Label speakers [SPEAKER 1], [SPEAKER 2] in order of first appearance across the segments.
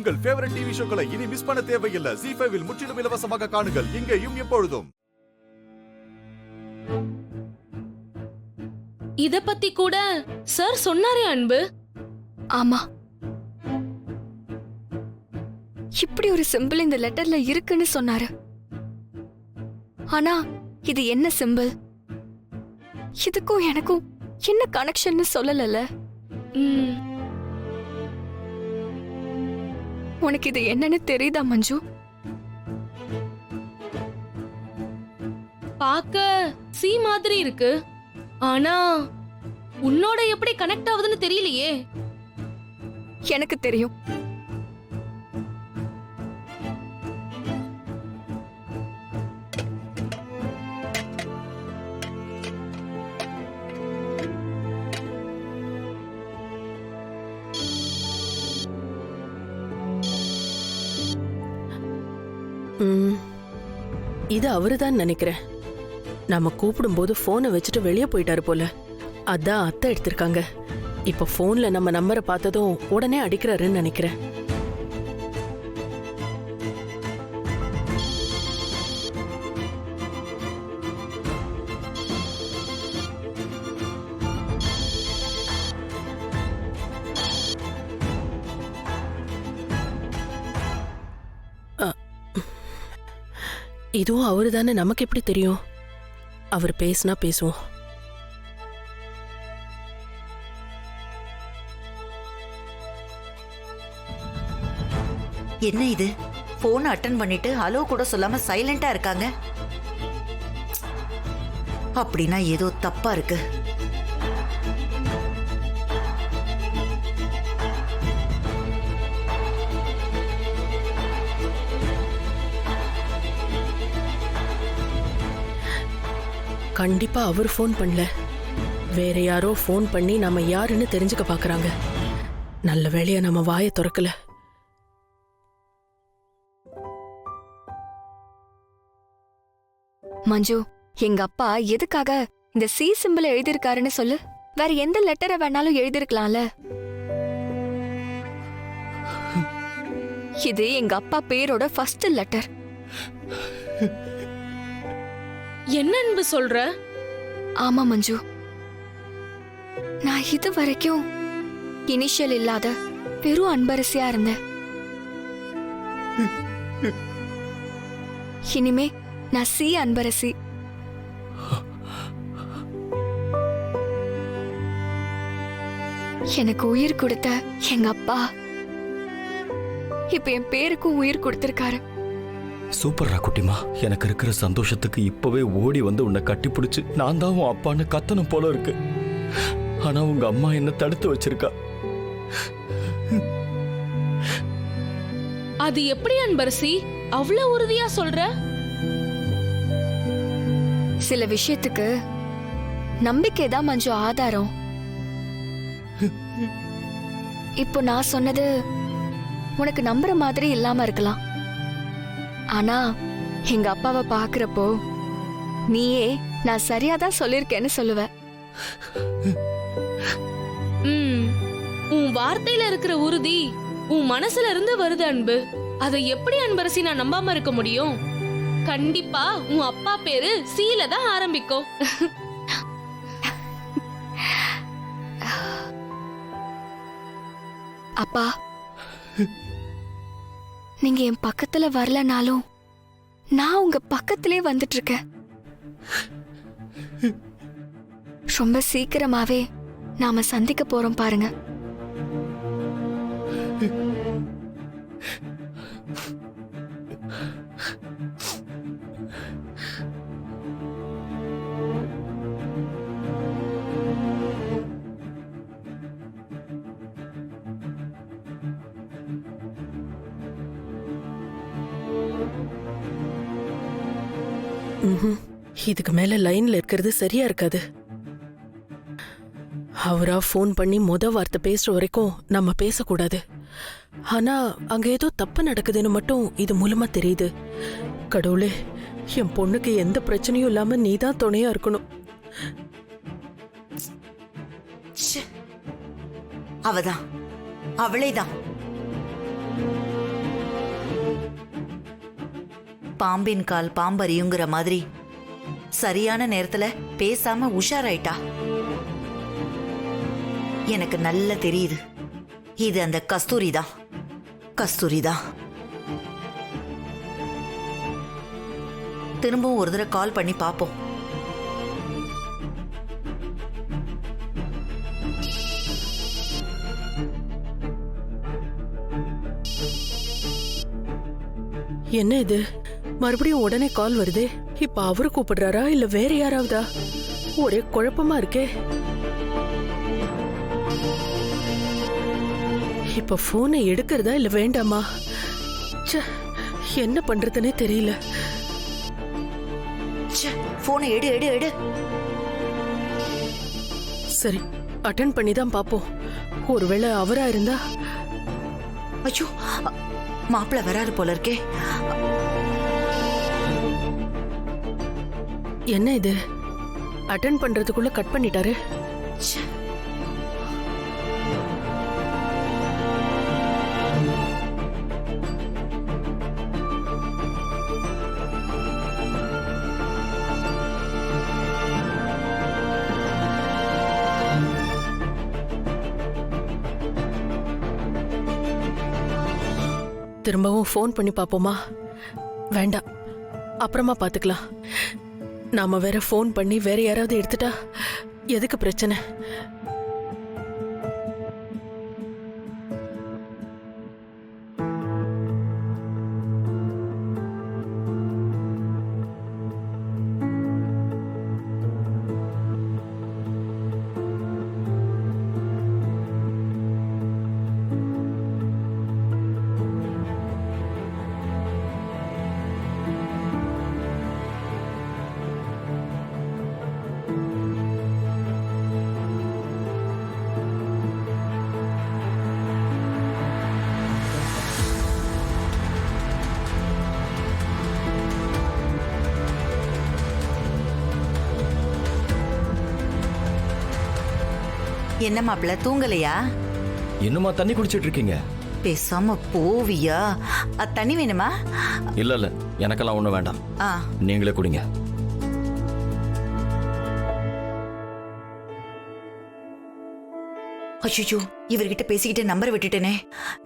[SPEAKER 1] உங்கள் favourite TV ஷோக்களை இனி miss பண்ண தேவையில்லை. ZEE5 இல் முற்றிலும் இலவசமாக காணுங்கள். இங்கேயும் எப்பொழுதும்.
[SPEAKER 2] இத பத்தி கூட சார் சொன்னாரே அன்பு.
[SPEAKER 3] ஆமா, இப்படி ஒரு சிம்பிள் இந்த லெட்டர்ல இருக்குன்னு சொன்னாரு. ஆனா இது என்ன சிம்பிள், இதுக்கும் எனக்கும் என்ன கனெக்ஷன் சொல்லல. உனக்கு இது என்னன்னு தெரியுதா மஞ்சு?
[SPEAKER 2] பாக்க சி மாதிரி இருக்கு, ஆனா உன்னோட எப்படி கனெக்ட் ஆகுதுன்னு தெரியலையே.
[SPEAKER 3] எனக்கு தெரியும்.
[SPEAKER 4] இது அவருதான் நினைக்கிறேன். நாம கூப்பிடும் போது போனை வச்சுட்டு வெளியே போயிட்டாரு போல. அதான் அத்தை எடுத்திருக்காங்க. இப்ப போன்ல நம்ம நம்பரை பார்த்ததும் உடனே அடிக்கிறாருன்னு நினைக்கிறேன். இதுவும் அவரு தானே, நமக்கு எப்படி தெரியும்? அவர் பேசினா பேசுவோம்.
[SPEAKER 5] என்ன இது, போன் அட்டன் பண்ணிட்டு ஹலோ கூட சொல்லாம சைலண்டா இருக்காங்க. அப்படின்னா ஏதோ தப்பா இருக்கு.
[SPEAKER 4] கண்டிப்பா அவர் போன் பண்ணல, வேற யாரோ போன் பண்ணி நம்ம யாருன்னு தெரிஞ்சுக்க பாக்குறாங்க. நல்ல வேளையா நம்ம வாயை திறக்கல.
[SPEAKER 3] மஞ்சு, எங்க அப்பா எதுக்காக இந்த சி சிம்பிள் எழுதிருக்காருன்னு சொல்லு. வேற எந்த லெட்டரை வேணாலும் எழுதிருக்கலாம்ல. இது எங்க அப்பா பேரோட ஃபர்ஸ்ட் லெட்டர்.
[SPEAKER 2] என்ன அன்பு சொல்ற?
[SPEAKER 3] ஆமா மஞ்சு, நான் இது வரைக்கும் இனிஷியல் இல்லாத வெறும் அன்பரசியா இருந்தேன். இனிமே நான் சி அன்பரசி. எனக்கு உயிர் கொடுத்த எங்க அப்பா இப்ப என் பேருக்கும் உயிர் கொடுத்திருக்காரு.
[SPEAKER 6] சூப்பர்ரா குட்டிமா. எனக்கு இருக்கிற சந்தோஷத்துக்கு இப்பவே ஓடி வந்து உன்னை கட்டிப்பிடிச்சு நான் தான் உன் அப்பான்னு கத்தணும் போல இருக்கு. ஆனா உங்க அம்மா என்ன தடுத்து வச்சிருக்கா.
[SPEAKER 2] அது எப்படி அன்பரசி அவ்வளவு உறுதியா சொல்ற?
[SPEAKER 3] சில விஷயத்துக்கு நம்பிக்கைதான் மஞ்சு ஆதாரம். இப்போ நான் சொன்னது உனக்கு நம்புற மாதிரி இல்லாம இருக்கலாம். ஆனா எங்க அப்பாவை பாக்குறப்போ நீயே நான் சரியாதான் சொல்லிருக்கேன்னு சொல்லுவ.
[SPEAKER 2] உன் வார்த்தையில இருக்கிற உறுதி உன் மனசுல இருந்து வருது அன்பு. அதை எப்படி அன்பரசி நான் நம்பாம இருக்க முடியும்? கண்டிப்பா உன் அப்பா பேரு சீல தான் ஆரம்பிக்கும்.
[SPEAKER 3] அப்பா, நீங்க என் பக்கத்துல வரலனாலும் நான் உங்க பக்கத்திலே வந்துட்டு இருக்கேன். ரொம்ப சீக்கிரமாவே நாம சந்திக்க போறோம் பாருங்க.
[SPEAKER 4] இதுக்கு மேல லைன்ல இருக்கிறது சரியா இருக்காது. அவரா போன் பண்ணி வார்த்தை பேசுற வரைக்கும் நம்ம பேசக்கூடாது. ஆனா அங்க ஏதோ தப்பு நடக்குதுன்னு மட்டும் இது மூலமா தெரியுது. கடவுளே, என் பொண்ணுக்கு எந்த பிரச்சனையும் இல்லாம நீதான் துணையா இருக்கணும்.
[SPEAKER 5] அவதான், அவளேதான். பாம்பின் கால் பாம்பறியுங்கிற மாதிரி சரியான நேரத்துல பேசாம உஷாராயிட்டா. எனக்கு நல்லா தெரியுது, இது அந்த கஸ்தூரிதான். திரும்பவும் ஒரு தடவை கால் பண்ணி பாப்போம்.
[SPEAKER 4] என்ன இது, மறுபடியும் உடனே கால் வருதே. இப்ப அவரு கூப்பிடுறாரா இல்ல வேற யாராவதா? ஒரே குழப்பமா இருக்கே. இப்ப போனை எடுக்கிறதா இல்ல வேண்டாமா? ச்சே, என்ன பண்றதுன்னே தெரியல.
[SPEAKER 5] போனை எடு எடு எடு.
[SPEAKER 4] சரி, அட்டென்ட் பண்ணி தான் பாப்போம். ஒருவேளை அவரா இருந்தா.
[SPEAKER 5] ஐயோ, மாப்பிள்ள வராரு போல இருக்கே.
[SPEAKER 4] என்ன இது, அட்டென்ட் பண்றதுக்குள்ள கட் பண்ணிட்டாரு. திரும்பவும் ஃபோன் பண்ணி பாப்போமா? வேண்டாம், அப்புறமா பாத்துக்கலாம். நாம வேற ஃபோன் பண்ணி வேற யாராவது எடுத்துட்டா எதுக்கு பிரச்சனை?
[SPEAKER 5] என்ன மாப்பிள்ள, தூங்கலையா?
[SPEAKER 6] இன்னுமா தண்ணி குடிச்சிட்டு இருக்கீங்க?
[SPEAKER 5] பேசாம போவியா? தண்ணி வேணுமா?
[SPEAKER 6] இல்ல எனக்கெல்லாம் ஒண்ணும் வேண்டாம். நீங்களே குடிங்க.
[SPEAKER 5] அய்யோ, இவர்கிட்ட பேசிக்கிட்டு நம்பர் விட்டுட்டேனே.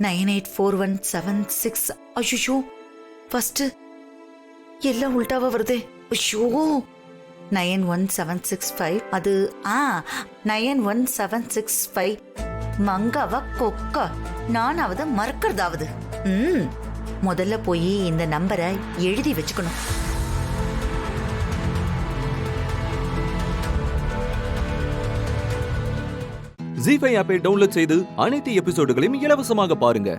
[SPEAKER 5] 984176. அய்யோ, ஃபர்ஸ்ட் எல்லாம் உல்டாவா வருதே. ஐயோ, 91765. அது 91765. மங்காவா கொக்கா, நானாவது மறக்கிறதாவது. முதல்ல போய் இந்த நம்பரை எழுதி வச்சுக்கணும்.
[SPEAKER 7] ஜீ5 ஆப்பை டவுன்லோட் செய்து அனைத்து எபிசோடுகளையும் இலவசமாக பாருங்க.